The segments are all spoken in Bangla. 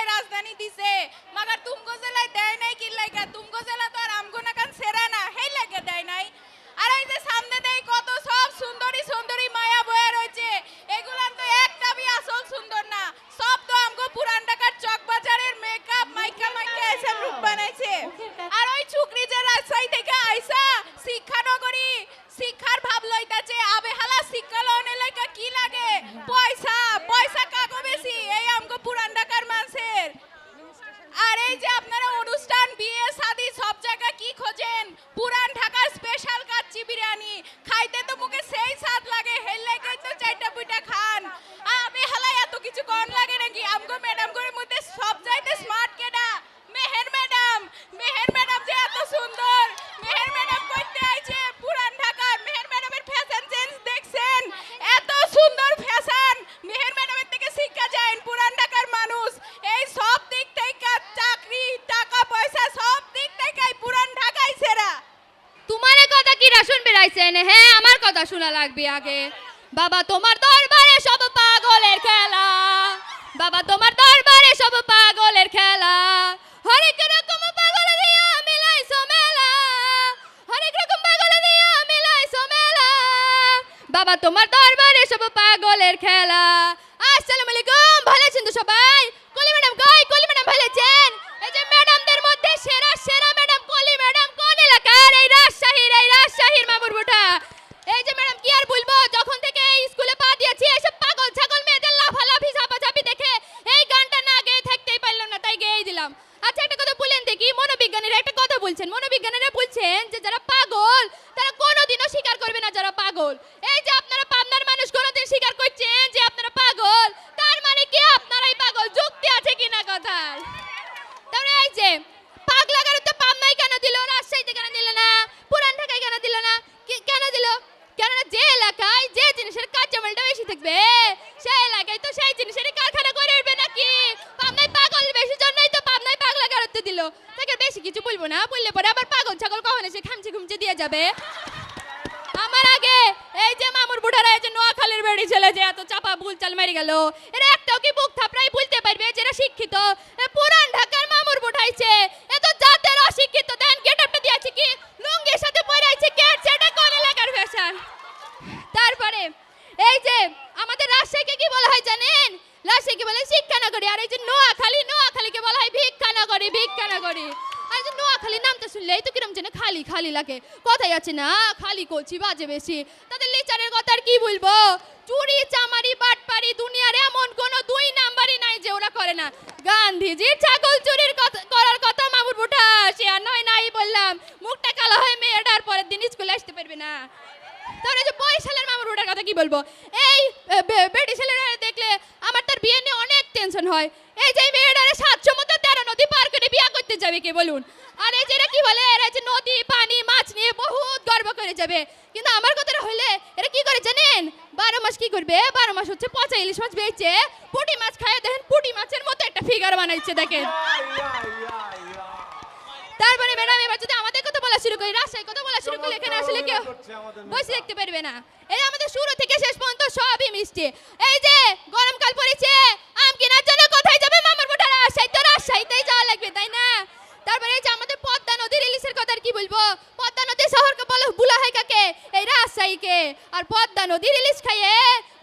জেলায় রাজধানী দিছে মगर तुमको জেলায় দেয় নাই কি লাগা तुमको জেলা তো আর আমগো না কান সেরা না হেই লাগা দেয় নাই আর এই যে সামনে দেই কত সব সুন্দরী সুন্দরী মায়া বয়া রয়েছে এগুলান তো একটা বি আসল সুন্দর না সব তো আমগো পুরান ঢাকার চক বাজারের মেকআপ মাইকা মাইকা এসব রূপ বানাইছে আর ওই ছুকরি যে রাজশাহী থেকে আইসা শিক্ষানগরী শিক্ষার ভাব লইতাছে আবে হালা শিক্ষা লওনে লইকা কি লাগে পয়সা পয়সা কাগো বেশি এই আমগো পুরান ঢাকার মানুষের আর এই যে আপনারা অনুষ্ঠান বিয়ে শাদী সব জায়গা কি খোঁজেন পুরান ঢাকার স্পেশাল কাচ্চি বিরিয়ানি খাইতে তো মুখে সেই স্বাদ লাগে হেল লাগে তো চারটা পুইটা খান আবে হালা এত কিছু কোন লাগে নাকি আমগো ম্যাডাম করে মধ্যে সব চাইতে স্মার্ট কেডা মেহের ম্যাডাম যে এত সুন্দর মেহের ম্যাডাম কইতে আইছে পুরান ঢাকা মেহের ম্যাডামের ফ্যাশন চেঞ্জ দেখছেন এত সুন্দর ফ্যাশন মেহের ম্যাডামের থেকে শিক্ষা যায় পুরান ঢাকার মানুষ এই সব দিক থেকে চাকরি টাকা পয়সা সব দিক থেকে পুরান ঢাকাই সেরা তোমার কথা কি রা শুনবে রাইছেন হ্যাঁ আমার কথা শোনা লাগবে আগে বাবা তোমার দরবারে সব পাগলের খেলা বাবা তোমার দরবারে সব পাগলের খেলা হরেক রকম পাগল দিয়া মিলাইছো মেলা হরেক রকম পাগল দিয়া মিলাইছো মেলা বাবা তোমার দরবারে সব পাগলের খেলা আসসালামু আলাইকুম ভালো আছেন তো সবাই কলি ম্যাডাম কই কলি ম্যাডাম ভালো আছেন এই যে ম্যাডামদের মধ্যে সেরা সেরা ম্যাডাম কলি ম্যাডাম কোন এলাকার এই রাজশাহীর মামুর বুটা এই যে ম্যাডাম কি আর বলবো যখন থেকে এই স্কুলে পা দিয়েছি এসব পাগল ছাগল মেয়েদের লাফালাফি ঝাপাঝাপি দেখে এই গানটা না গেয়ে থাকতেই পারলাম না তাই গেয়েই দিলাম আচ্ছা একটা কথা বলেন দেখি মনোবিজ্ঞানীরা একটা কথা বলছেন মনোবিজ্ঞানীরা বলছেন যে যারা পাগল তারা কোনোদিনও স্বীকার করবে না যারা পাগল এই যে আপনারা পাবনার মানুষ কোনোদিন স্বীকার করছেন যে আপনারা পাগল তার মানে কি আপনারাই পাগল যুক্তি আছে কিনা কথার তাহলে এই যে পাগলা গারো তো পাবনাই কেন দিল রাজশাহীতে কেন দিল না পুরান ঢাকায় কেন দিল না কেন দিল কেননা যে এলাকায় যে জিনিসের কাঁচামালটা বেশি থাকবে সেই এলাকায় তো সেই জিনিসের কারখানা করে উঠবে নাকি পাবনায় পাগল বেশি জন্যই তো পাবনায় পাগলা গারোতে দিল তাকে বেশি কিছু বলবো না বললে পরে আবার পাগল ছাগল কখন এসে খামচে খুমচে দিয়ে যাবে আমার আগে এই যে মামুর বুড়ারা এই যে নোয়াখালীর বেড়ি ছেলে যে এত চাপা ভুল চাল মেরে গেল এরা একটাও কি বুক থাপড়াই বলতে পারবে যারা শিক্ষিত পুরান ঢাকার মামুর বুঠাইছে এত জাতের অশিক্ষিত দেন গেটআপটা দিয়েছে কি লুঙ্গির সাথে পরে আছে কেট সেটা কোন এলাকার ফ্যাশন তারপরে এই যে আমাদের রাজশাহীকে কি বলা হয় জানেন রাজশাহীকে বলে শিক্ষানগরী আর এই যে নোয়াখালীকে বলা হয় ভিক্ষানগরী আর যে নোয়াখালী নামটা শুনলেই তো কিরম যেন খালি খালি লাগে কথাই আছে না খালি করছি বাজে বেশি তাদের লেচারের কথা আর কি বলবো চুরি চামারি বাটপারি দুনিয়ার এমন কোনো দুই নাম্বারই নাই যে ওরা করে না গান্ধীজির ছাগল চুরির করার কথা মামুর বুটা সে আর নয় নাই বললাম মুখটা কালো হয়ে মেয়েটার পরের দিন স্কুলে আসতে পারবে না তাহলে যে বরিশালের মামুর বুটার কথা কি বলবো এই বেটি ছেলেরা দেখলে আমার তার বিয়ে নিয়ে অনেক টেনশন হয় এই যে মেয়েটারে 700 মতো 13 নদী পার করে বিয়ে করতে যাবে কে বলুন আর এই যে এরা কি বলে এরা যে নদী পানি মাছ নিয়ে বহুত গর্ব করে যাবে কিন্তু আমার কথাটা হইলে এরা কি করে জানেন 12 মাস কি করবে 12 মাস হচ্ছে পচা ইলিশ মাছ বেচে পুঁটি মাছ খায় দেখেন পুঁটি মাছের মতো একটা ফিগার বানাইছে দেখেন তারপরে ম্যাডাম এবার যদি আমাদের কথা বলা শুরু করি রাজশাহীর কথা বলা শুরু করলে এখানে আসলে কেউ বসে দেখতে পারবে না এই আমাদের শুরু থেকে শেষ পর্যন্ত সবই মিষ্টি এই যে গরমকাল পড়েছে আম কেনার জন্য কোথায় যাবে মামার বুটা রাজশাহীতেই যাওয়া লাগবে তাই না তারপরে এই যে আমাদের পদ্মা নদীর ইলিশের কথা আর কি বলবো পদ্মা নদী শহরকে বলা হয় কাকে এই রাজশাহীকে আর পদ্মা নদীর ইলিশ খাইয়ে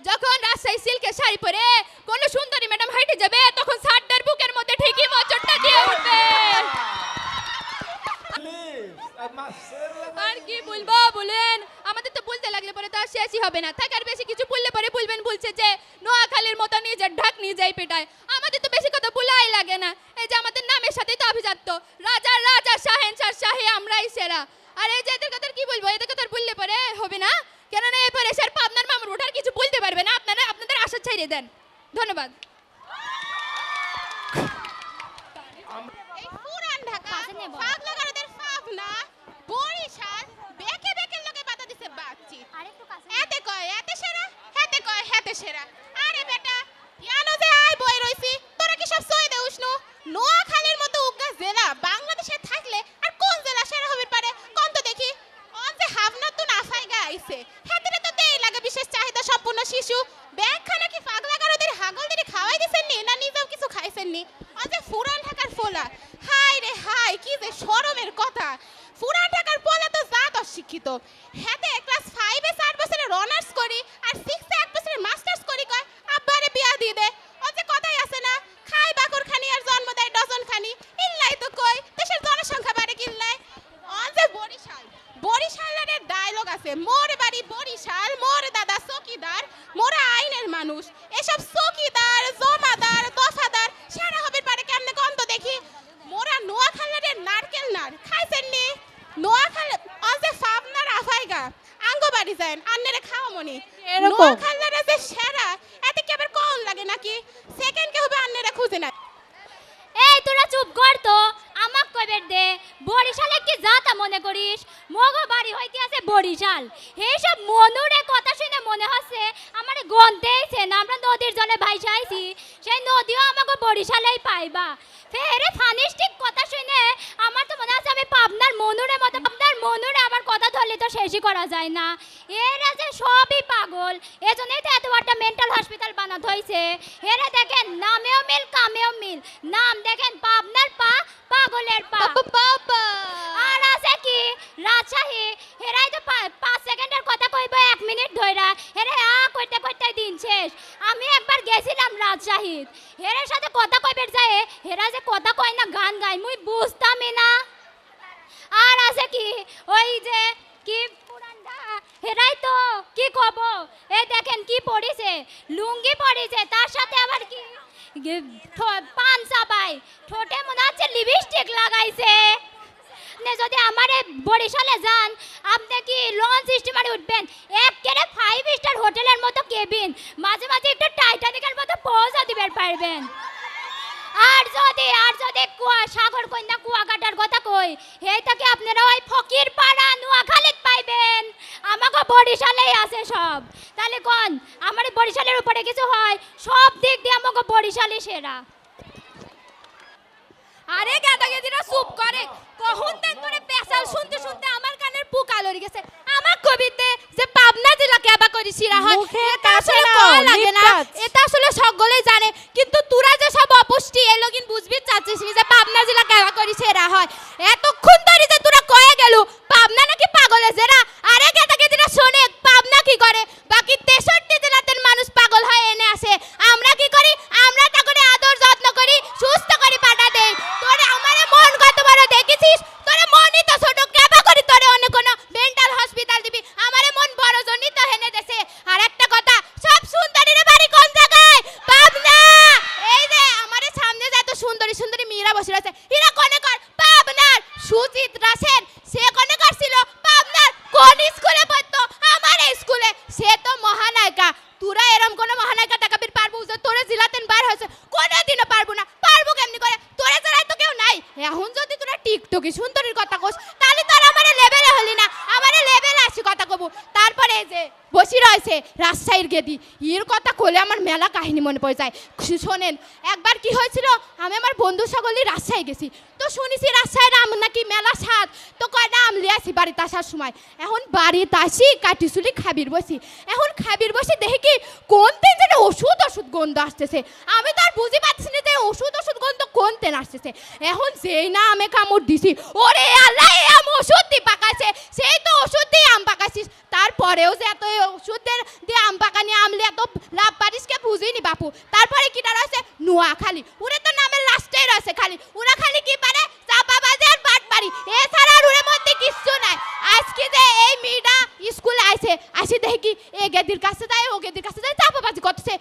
যখন রাজশাহী সিল্কের শাড়ি পরে কোন সুন্দরী ম্যাডাম হাইটে যাবে তখন সাতটার বুকের মধ্যে ঠিকই মোচড়টা দিয়ে উঠবে আর কি বলবো বলেন আমাদের তো বলতে লাগলে পরে তো আর শেষই হবে না থাকার বেশি কিছু বললে পরে বলবেন বলছে যে নোয়াখালীর মতো নিজের ঢাক নিজেই পেটায় আমাদের তো বেশি কথা বলাই লাগে না এই যে আমাদের নামের সাথেই তো অভিজাত্য রাজা শাহেনশাহ শাহে আমরাই সেরা আর এই যে এদের কথা কি বলবো এদের কথা বললে পরে হবে না কেননা এরপরে স্যার আপনার মামুর ওঠার কিছু বলতে পারবে না আপনাদের আশা ছেড়ে দেন ধন্যবাদ এই পুরান ঢাকা পাগলা গারদের পাবনা বরিশাল বেকে বেকে লোকে বাধা দিছে বাচ্চি এতে কয় এতে সেরা হেতে সেরা আরে বেটা ইয়ানো যে আই বই রইছি তোরা কি সব সই দে উষ্ণ নোয়াখালীর মতো উগ্গা জেলা বাংলাদেশে থাকলে আর কোন জেলা সেরা হবির পারে কোন তো দেখি অন যে হাবনা তো না ফাইগা আইছে হেতে তো দেই লাগে বিশেষ চাহিদা সম্পূর্ণ শিশু ব্যাগ খানা কি পাগলা গারদের হাগলদের খাওয়াই দিছেন নি না নিজেও কিছু খাইছেন নি অন তো হ্যাঁ ক্লাস 5 এ 4 বছরের অনার্স করি আর 6 এ 1 বছরের মাস্টার্স করি কয় আব্বারে বিয়া দিয়ে দে ও যে কথাই আছে না খাই বাকুর খানি আর জন্ম দেয় ডজন খানি ইল্লাই তো কই দেশের জনসংখ্যা বাড়ে কিল্লাই অন যে বরিশালের ডায়লগ আছে মোর বাড়ি বরিশাল মোর দাদা চকিদার মোরা আইনের মানুষ এসব চকিদার জমাদার দফাদার সারা হবে পারে কেমনে কম তো দেখি মোরা নোয়াখালীর নারকেল নার খাইছেন নি নোয়াখালী অজে ফাবনার আফাইগা আঙ্গো বাড়ি যান আন্নেরে খাওয়া মনি নোয়াখালীর যে সেরা এতে কি আবার কম লাগে নাকি সেকেন্ড কে হবে আন্নেরে খুঁজে না এই তোরা চুপ কর তো আমাক কইবের দে বরিশালে কি জাতা মনে করিস মগো বাড়ি হইতে আছে বরিশাল এইসব মনুরে কথা শুনে মনে হচ্ছে আমারে গন্তেইছে না আমরা নদীর জলে ভাইসা আইছি সেই নদীও আমাকে বরিশালেই পাইবা ফেরে ফানিস্টিক কথা শুনে আমার তো মনে আছে আমি পাবনার মনুরে মতো পাবনার মনুরে আবার কথা ধরলে তো শেষই করা যায় না এরা যে সবই পাগল এজন্যই তো এত বড় মেন্টাল হসপিটাল বানাতে হইছে এরা দেখেন নামেও মিল কামেও মিল নাম দেখেন পাবনার পা পাগলের পা বাবা আর আছে কি রাজশাহী হেরাই তো 5 সেকেন্ডের কথা কইব 1 মিনিট ধইরা হেরে কইতে কইতে দিন শেষ আমি একবার গেছিলাম রাজশাহী হেরের সাথে কথা কইবের যায় হেরা যে কথা কয় না গান গায় মুই বুঝতামই না আর আছে কি ওই যে কি পুরানটা হেরাই তো কি কব এই দেখেন কি পড়িছে লুঙ্গি পড়িছে তার সাথে আবার কি পান চাবাই ঠোঁটে মনে হচ্ছে লিপস্টিক লাগাইছে নে যদি আমারে বরিশালে যান আপনি কি লঞ্চ স্টিমারে উঠবেন একেবারে 5 স্টার হোটেলের মতো কেবিন মাঝে মাঝে একটু টাইটানিকের মতো পৌঁছা দিবেন পারবেন আর যদি সাগর কন্যা কুয়াকাটার কথা কই হেইটাকে আপনারা ওই ফকির পাড়া নোয়াখালীত পাইবেন আমাকে বরিশালেই আছে সব তাহলে কোন আমার বরিশালের উপরে কিছু হয় সব দিক দিয়ে আমাকে বরিশালই সেরা আরে গাদাগেদিরা চুপ করে কখন তেন তোরে পেশাল শুনতে শুনতে আমার কানের পুকা লড়ি গেছে আমার কবিতে যে পাবনা জেলা কেবা করি সিরা হয় এটা আসলে কয় লাগে না এটা আসলে সকলেই জানে কিন্তু তোরা যে সব অপুষ্টি এই লগিন বুঝবি চাচ্ছিস যে পাবনা জেলা কেবা করি সেরা হয় এতক্ষণ ধরে যে তোরা কয়ে গেল পাবনা নাকি পাগলে জেলা আরে গাদাগেদিরা শুনে পাবনা কি করে বাকি 63 জেলাতের মানুষ পাগল হয়ে এনে আসে আমরা কি করি আমরা তা করে আদর যত্ন করি সুস্থ করি পাঠা দেই তোরে আমারে মন কত বড় দেখেছিস তোরে মনই তো ছোট কেবা করি তোরে অন্য কোন মেন্টাল হসপিটাল দিবি আমারে মন বড় জনই তো হেনে দেছে আর একটা কথা সব সুন্দরীর বাড়ি কোন জায়গায় পাবনা এই যে আমারে সামনে যে এত সুন্দরী সুন্দরী মেয়েরা বসে আছে এরা কোনে কর পাবনার সুচিত্রা সেন সে কোনে করছিল পাবনার কোন স্কুলে পড়তো আমার স্কুলে সে তো মহানায়িকা তোরা এরকম কোন মহানায়িকা টাকাবির পারবো যে তোরে জিলাতেন বার হয়েছে কোনোদিনও পারবো না পারবো কেমনি করে তোরে ছাড়াই তো কেউ নাই এখন যদি তোরা টিকটকি সুন্দরীর কথা কোস তাহলে তোর আমারে লেভেলে হলি না আমারে লেভেলে আসি কথা কব তারপরে এই যে বসি রয়েছে রাজশাহীর গেদি এর কথা কইলে আমার মেলা কাহিনী মনে পড়ে যায় শোনেন একবার কি হয়েছিল আমি আমার বন্ধু সকলে রাজশাহী গেছি তো শুনেছি রাজশাহীর আম নাকি মেলা স্বাদ তো কয়টা আম লিয়ে আসি বাড়িতে আসার সময় এখন বাড়িতে আসি কাটিচুলি খাবির বসি এখন খাবির বসি দেখি কি কোন তেন যেন ওষুধ গন্ধ আসতেছে আমি তো আর বুঝি পাচ্ছি না যে ওষুধ গন্ধ কোন তেন আসতেছে এখন যেই না আমি কামড় দিছি ওরে আল্লাহ আম ওষুধ দিয়ে পাকাইছে সেই তো ওষুধ দিয়ে আম পাকাইছিস তারপরেও যে এত ওষুধ দিয়ে আম পাকানি আমলে এত লাভ পারিস কে বুঝিনি বাপু তারপরে কিটা রয়েছে নোয়াখালী ওরে তো নামের লাস্টেই রয়েছে খালি ওরা খালি কি পারে চাপাবাজি আর বাটপারি এছাড়া আর ওর মধ্যে কিচ্ছু নাই আজকে যে এই মেয়েটা স্কুলে আইছে আসি দেখি এ গেদির কাছে যায় ও গেদির কাছে যায় চাপাবাজি করতেছে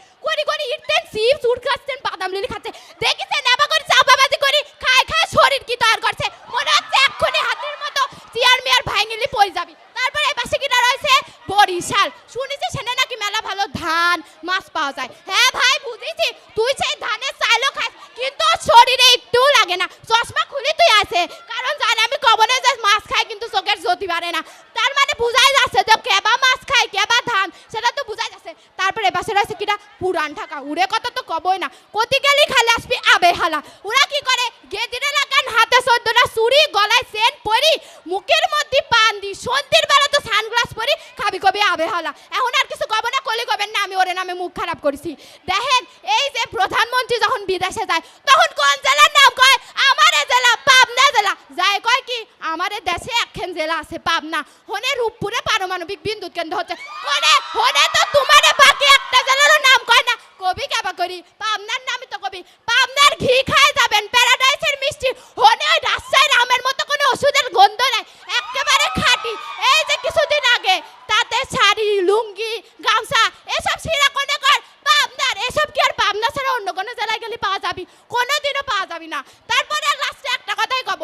করি ইটতেন চিপস উঠ খাচ্ছেন বাদাম লিলি খাচ্ছে দেখিছে নেবা করে চাপাবাজি করি খায় শরীর কি তৈরি করছে মনে হচ্ছে এক্ষুনি হাতের মতো চেয়ার মেয়ার ভাঙিলি পড়ে যাবি তারপরে এই পাশে কিটা রয়েছে বরিশাল শুনেছি সেখানে নাকি মেলা ভালো ধান মাছ পাওয়া যায় হ্যাঁ ভাই বুঝেছি তুই সেই ধানের চাইলো খাস কিন্তু শরীরে একটু লাগে না চশমা খুলে তুই আছে কারণ জানি আমি কবনে যে মাছ খাই কিন্তু চোখের জ্যোতি বাড়ে না তার মানে বুঝাই যাচ্ছে যে কেবা মাছ খায় কেবা ধান সেটা তো বুঝাই যাচ্ছে তারপরে এপাশে রয়েছে কিটা পুরান ঢাকা উড়ে কথা তো কবই না কতি গেলি খালি আসবি আবে হালা ওরা কি করে গেদিরে লাগান হাতে 14টা চুড়ি গলায় চেন পরি মুখের মধ্যে পান দি সন্ধ্যের বেলা তো সানগ্লাস পরি খাবি কবি আবে হালা এখন আর কিছু কব না কলি কবেন না আমি ওরে নামে মুখ খারাপ করেছি দেখেন এই যে প্রধানমন্ত্রী যখন বিদেশে যায় তখন কোন জেলার নাম কয় আমারে জেলা পাবনা জেলা যায় কয় কি আমারে দেশে একখান জেলা আছে পাবনা হনে রূপপুর ঘি খায় যাবেন প্যারাডাইসের মিষ্টি হনে ওই রাজশাহীর আমের মতো কোনো ওষুধের গন্ধ নাই একেবারে খাঁটি এই যে কিছুদিন আগে তাতে শাড়ি লুঙ্গি গামছা এসব ছিঁড়া কোনে কর পাবনার এসব কি আর পাবনা ছাড়া অন্য কোনো জেলায় গেলে পাওয়া যাবি কোনোদিনও পাওয়া যাবি না তারপরে লাস্টে একটা কথাই কব